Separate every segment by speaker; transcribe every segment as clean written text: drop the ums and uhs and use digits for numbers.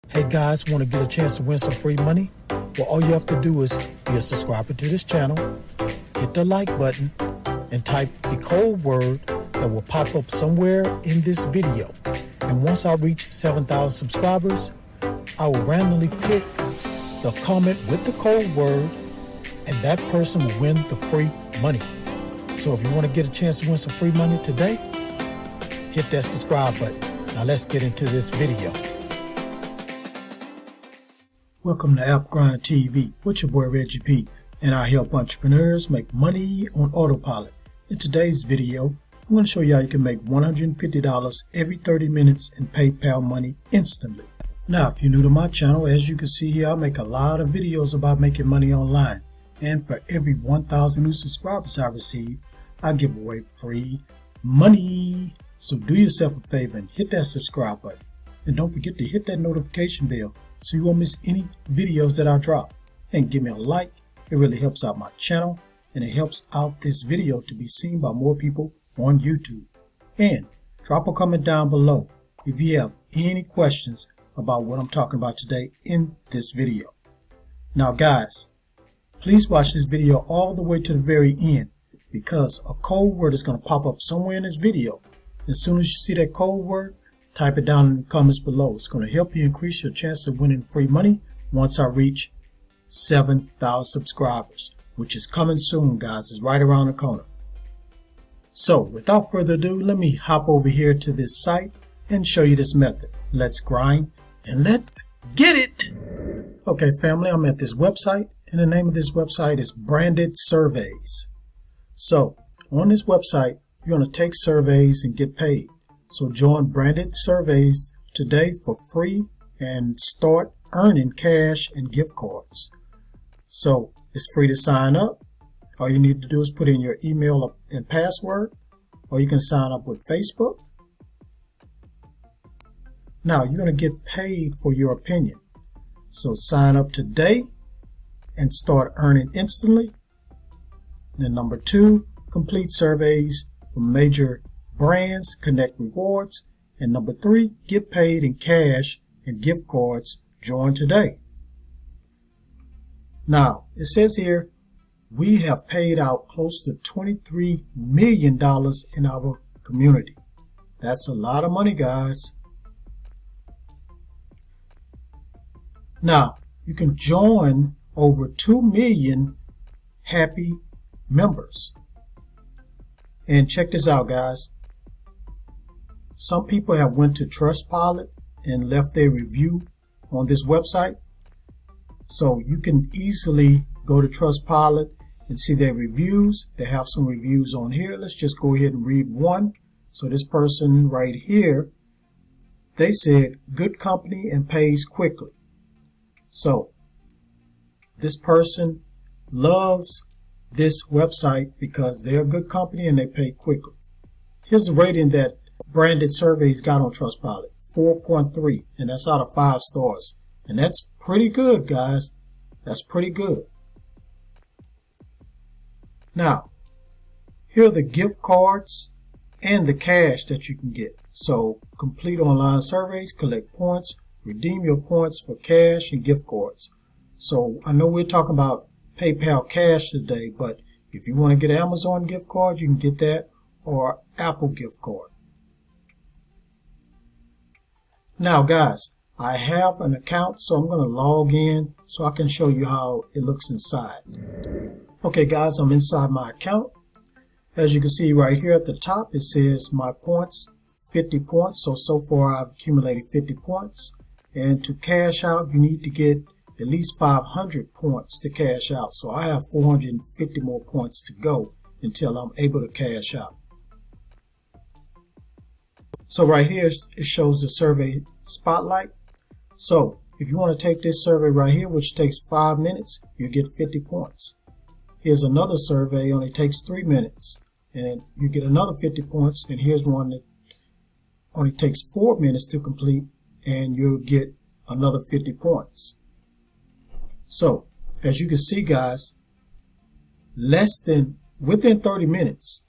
Speaker 1: Hey guys, want to get a chance to win some free money? Well, all you have to do is be a subscriber to this channel, hit the like button, and type the code word that will pop up somewhere in this video. And once I reach 7,000 subscribers, I will randomly pick the comment with the code word, and that person will win the free money. So if you want to get a chance to win some free money today, hit that subscribe button. Now let's get into this video. Welcome to App Grind TV with your boy Reggie P, and I help entrepreneurs make money on autopilot. In today's video, I'm going to show you how you can make $150 every 30 minutes in PayPal money instantly. Now, if you're new to my channel, as you can see here, I make a lot of videos about making money online. And for every 1,000 new subscribers I receive, I give away free money. So do yourself a favor and hit that subscribe button. And don't forget to hit that notification bell so you won't miss any videos that I drop. And give me a like. It really helps out my channel, and it helps out this video to be seen by more people on YouTube. And drop a comment down below if you have any questions about what I'm talking about today in this video. Now guys, please watch this video all the way to the very end, because a code word is going to pop up somewhere in this video. As soon as you see that code word, type it down in the comments below. It's going to help you increase your chance of winning free money once I reach 7,000 subscribers, which is coming soon, guys. It's right around the corner. So without further ado, let me hop over here to this site and show you this method. Let's grind and let's get it. Okay, family, I'm at this website, and the name of this website is Branded Surveys. So on this website, you're going to take surveys and get paid. So join Branded Surveys today for free and start earning cash and gift cards. So it's free to sign up. All you need to do is put in your email and password, or you can sign up with Facebook. Now you're going to get paid for your opinion. So sign up today and start earning instantly. Then number 2, complete surveys from major brands, connect rewards. And number 3, get paid in cash and gift cards. Join today. Now it says here we have paid out close to $23 million in our community. That's a lot of money, guys. Now you can join over 2 million happy members. And check this out, guys. Some people have went to Trustpilot and left their review on this website. So you can easily go to Trustpilot and see their reviews. They have some reviews on here. Let's just go ahead and read one. So this person right here, they said, good company and pays quickly. So this person loves this website because they're a good company and they pay quickly. Here's the rating that Branded Surveys got on Trustpilot, 4.3, and that's out of 5 stars. And that's pretty good, guys. That's pretty good. Now, here are the gift cards and the cash that you can get. So complete online surveys, collect points, redeem your points for cash and gift cards. So I know we're talking about PayPal cash today, but if you want to get an Amazon gift card, you can get that, or Apple gift card. Now guys, I have an account, so I'm going to log in so I can show you how it looks inside. Okay guys, I'm inside my account. As you can see right here at the top, it says my points, 50 points. So far I've accumulated 50 points. And to cash out, you need to get at least 500 points to cash out. So I have 450 more points to go until I'm able to cash out. So right here, it shows the survey spotlight. So if you want to take this survey right here, which takes 5 minutes, you get 50 points. Here's another survey, only takes 3 minutes, and you get another 50 points. And here's one that only takes 4 minutes to complete, and you'll get another 50 points. So as you can see, guys, within 30 minutes,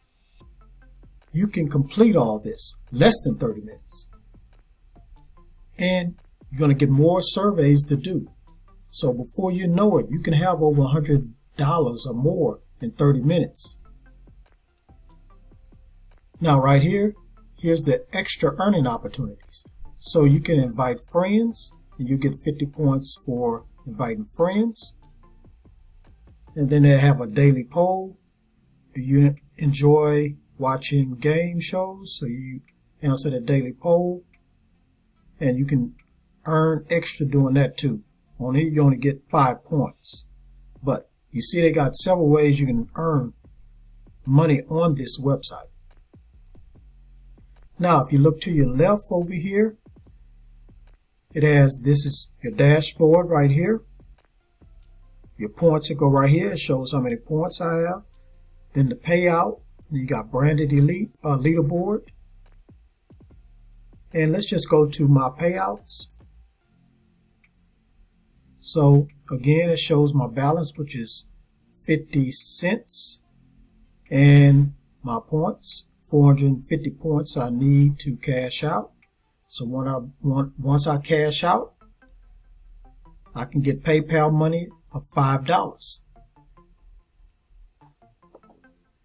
Speaker 1: you can complete all this, less than 30 minutes. And you're going to get more surveys to do. So before you know it, you can have over $100 or more in 30 minutes. Now right here, here's the extra earning opportunities. So you can invite friends, and you get 50 points for inviting friends. And then they have a daily poll. Do you enjoy watching game shows? So you answer the daily poll, and you can earn extra doing that too. On here you only get 5 points, but you see they got several ways you can earn money on this website. Now if you look to your left over here, it has, this is your dashboard right here. Your points will go right here. It shows how many points I have. Then the payout. You got branded elite leaderboard. And let's just go to my payouts. So again, it shows my balance, which is 50 cents, and my points, 450 points I need to cash out. So once I cash out, I can get PayPal money of $5.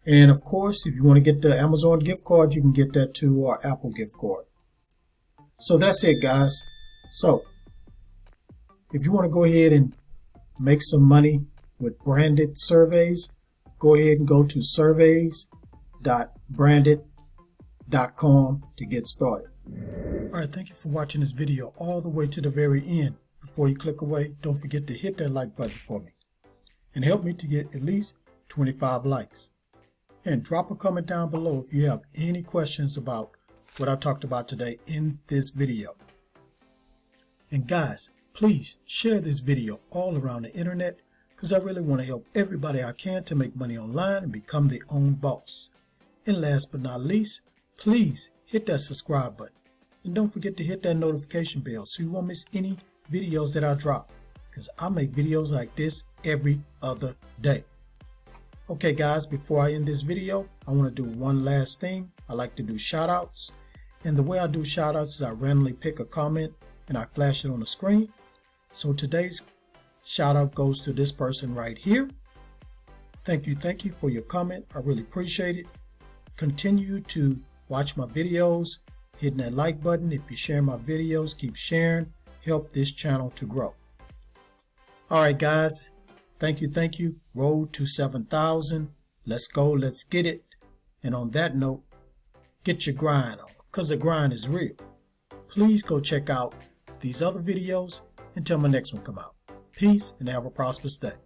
Speaker 1: And of course, if you want to get the Amazon gift card, you can get that too, or Apple gift card. So that's it, guys. So if you want to go ahead and make some money with branded surveys, go ahead and go to surveys.branded.com to get started. Alright, thank you for watching this video all the way to the very end. Before you click away, don't forget to hit that like button for me and help me to get at least 25 likes. And drop a comment down below if you have any questions about what I talked about today in this video. And guys, please share this video all around the internet, because I really want to help everybody I can to make money online and become their own boss. And last but not least, please hit that subscribe button. And don't forget to hit that notification bell so you won't miss any videos that I drop, because I make videos like this every other day. Okay guys, before I end this video, I want to do one last thing. I like to do shout outs. And the way I do shout outs is I randomly pick a comment and I flash it on the screen. So today's shout out goes to this person right here. Thank you for your comment. I really appreciate it. Continue to watch my videos, hitting that like button. If you share my videos, keep sharing. Help this channel to grow. Alright guys, thank you. Road to 7,000. Let's go, let's get it. And on that note, get your grind on, because the grind is real. Please go check out these other videos until my next one come out. Peace and have a prosperous day.